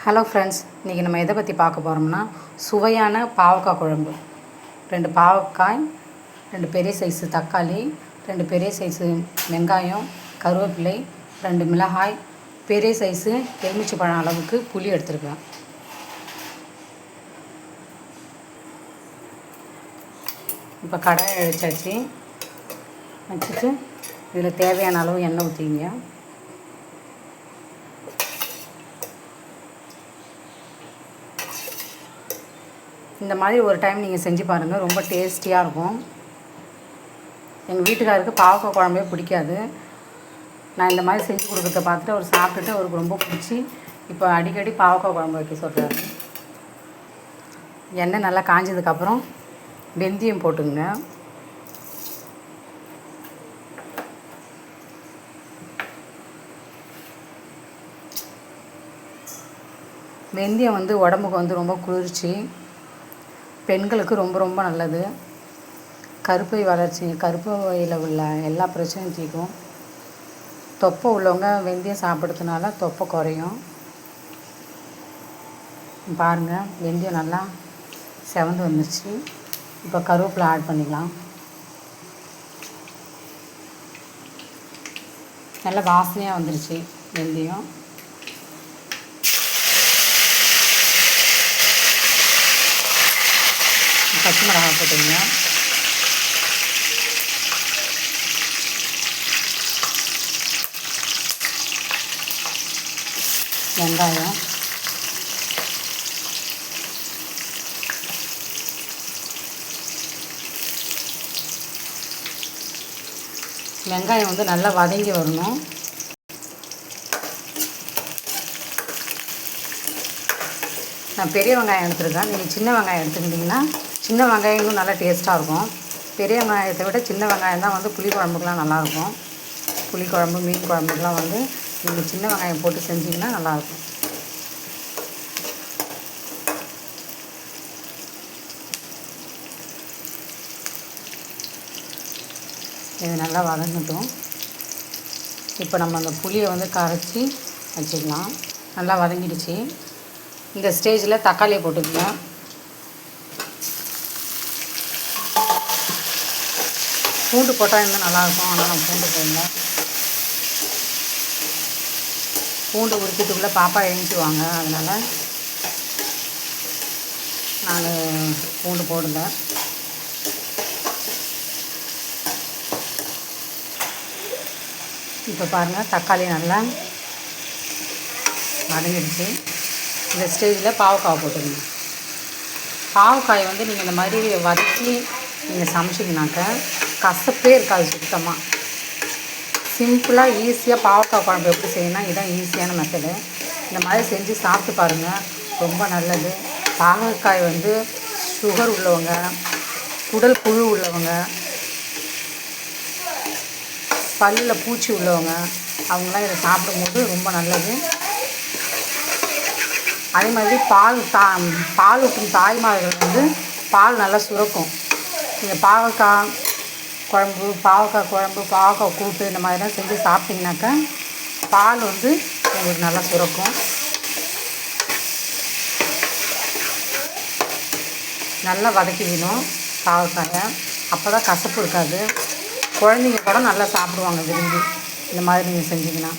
Hello friends, இன்றைக்கி நம்ம எதை பற்றி பார்க்க போகிறோம்னா சுவையான பாவக்காய் குழம்பு. 2 பாவக்காய், 2 பெரிய சைஸு தக்காளி, 2 பெரிய சைஸு வெங்காயம், கருவேப்பிலை, 2 மிளகாய், பெரிய சைஸு எலுமிச்சை பழம் அளவுக்கு புளி எடுத்துருக்கேன். இப்போ கடாயை வச்சுட்டு இதில் தேவையான அளவு எண்ணெய் ஊற்றிங்க. இந்த மாதிரி ஒரு டைம் நீங்கள் செஞ்சு பாருங்கள், ரொம்ப டேஸ்டியாக இருக்கும். எங்கள் வீட்டுக்காருக்கு பாவக்காய் குழம்பே பிடிக்காது. நான் இந்த மாதிரி செஞ்சு கொடுக்குறத பார்த்துட்டு அவர் சாப்பிட்டுட்டு அவருக்கு ரொம்ப பிடிச்சி இப்போ அடிக்கடி பாவக்காய் குழம்பு வைக்க சொல்கிறாரு. எண்ணெய் நல்லா காஞ்சதுக்கப்புறம் வெந்தயம் போட்டுங்க. வெந்தயம் உடம்புக்கு ரொம்ப குளிர்ச்சி, பெண்களுக்கு ரொம்ப ரொம்ப நல்லது. கருப்பை வளர்ச்சி, கருப்பையில் உள்ள எல்லா பிரச்சனையும் தீர்க்கும். தொப்பை உள்ளவங்க வெந்தயம் சாப்பிட்றதுனால தொப்பை குறையும். பாருங்கள், வெந்தயம் நல்லா செவந்து வந்துருச்சு. இப்போ கருவேப்பிலை ஆட் பண்ணிக்கலாம். நல்லா வாசனையாக வந்துருச்சு வெந்தயம். பச்சை மிளகாய் போட்டுங்க. வெங்காயம், வெங்காயம் நல்லா வதங்கி வரணும். நான் பெரிய வெங்காயம் எடுத்துருக்கேன். நீங்கள் சின்ன வெங்காயம் எடுத்துக்கிட்டிங்கன்னா சின்ன வெங்காயம் இன்னும் நல்லா டேஸ்ட்டாக இருக்கும். பெரிய வெங்காயத்தை விட சின்ன வெங்காயம் தான் புளி குழம்புக்கெலாம் நல்லாயிருக்கும். புளி குழம்பு, மீன் குழம்புக்கெலாம் நீங்கள் சின்ன வெங்காயம் போட்டு செஞ்சிங்கன்னா நல்லாயிருக்கும். இது நல்லா வதங்கட்டும். இப்போ நம்ம அந்த புளியை கரைச்சி வச்சுக்கலாம். நல்லா வதங்கிடுச்சு. இந்த ஸ்டேஜில் தக்காளியை போட்டுக்கலாம். பூண்டு போட்டால் இன்னும் நல்லாயிருக்கும், ஆனால் நான் பூண்டு போடல. பூண்டு உரிக்கிறதுக்குள்ளே பாப்பா எழுந்துவாங்க, அதனால் நான் பூண்டு போடல. இப்போ பாருங்கள், தக்காளி நல்லா வதங்கிடுச்சு. இந்த ஸ்டேஜில் பாவக்காய் போட்டுருங்க. பாவக்காய் நீங்கள் இந்த மாதிரி வதக்கி நீங்கள் சமைச்சிங்கனாக்க கசப்பே இருக்காது. சுத்தமாக சிம்பிளாக ஈஸியாக பாவக்காய் குழம்பு எப்படி செய்யணும்னா இதுதான் ஈஸியான மெத்தடு. இந்த மாதிரி செஞ்சு சாப்பிட்டு பாருங்கள், ரொம்ப நல்லது. பாவக்காய் சுகர் உள்ளவங்க, குடல் புழு உள்ளவங்க, பல்லில் பூச்சி உள்ளவங்க, அவங்களாம் இதை சாப்பிடும்போது ரொம்ப நல்லது. அதே மாதிரி பால் ஊற்றும் தாய்மார்கள் பால் நல்லா சுரக்கும். நீங்கள் பாவக்காய் குழம்பு, பாவக்காய் கூட்டு இந்த மாதிரிலாம் செஞ்சு சாப்பிட்டிங்கனாக்கா பால் உங்களுக்கு நல்லா சுரக்கும். நல்லா வதக்கிக்கணும் பாவக்காயை, அப்போ தான் கசப்பு இருக்காது. குழந்தைங்க கூட நல்லா சாப்பிடுவாங்க விரும்பி. இந்த மாதிரி நீங்கள் செஞ்சிங்கன்னா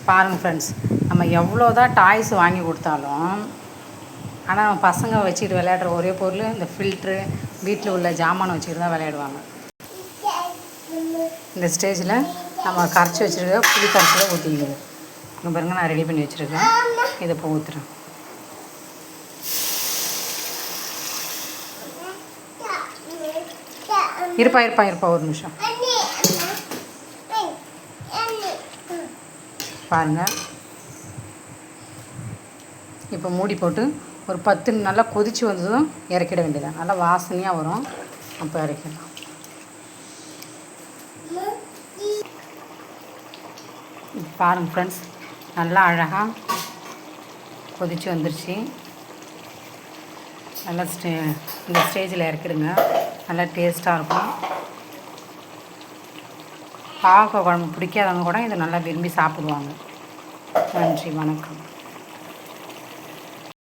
பாருங்கள் ஃப்ரெண்ட்ஸ், நம்ம எவ்வளோ தான் டாய்ஸ் வாங்கி கொடுத்தாலும், ஆனால் நம்ம பசங்க வச்சுக்கிட்டு விளையாடுற ஒரே பொருள் இந்த ஃபில்ட்ரு, வீட்டில் உள்ள ஜாமானை வச்சுக்கிட்டு தான் விளையாடுவாங்க. இந்த ஸ்டேஜில் நம்ம கரைச்சி வச்சுருக்க புளி கரைச்சியில் ஊற்றிக்கணும். இங்கே பாருங்கள், நான் ரெடி பண்ணி வச்சுருக்கேன். இதை இப்போ ஊற்றுறேன். இருப்பா ஒரு நிமிஷம். பாருங்கள், இப்போ மூடி போட்டு ஒரு 10 நல்லா கொதித்து வந்ததும் இறக்கிட வேண்டியதான். நல்லா வாசனையாக வரும், அப்போ இறக்கிடலாம். பாருங்கள் ஃப்ரெண்ட்ஸ், நல்லா அழகாக கொதித்து வந்துருச்சு. நல்லா இந்த ஸ்டேஜில் இறக்கிடுங்க. நல்லா டேஸ்ட்டாக இருக்கும். பாவக்காய் குழம்பு பிடிக்காதவங்க கூட இதை நல்லா விரும்பி சாப்பிடுவாங்க. நன்றி, வணக்கம்.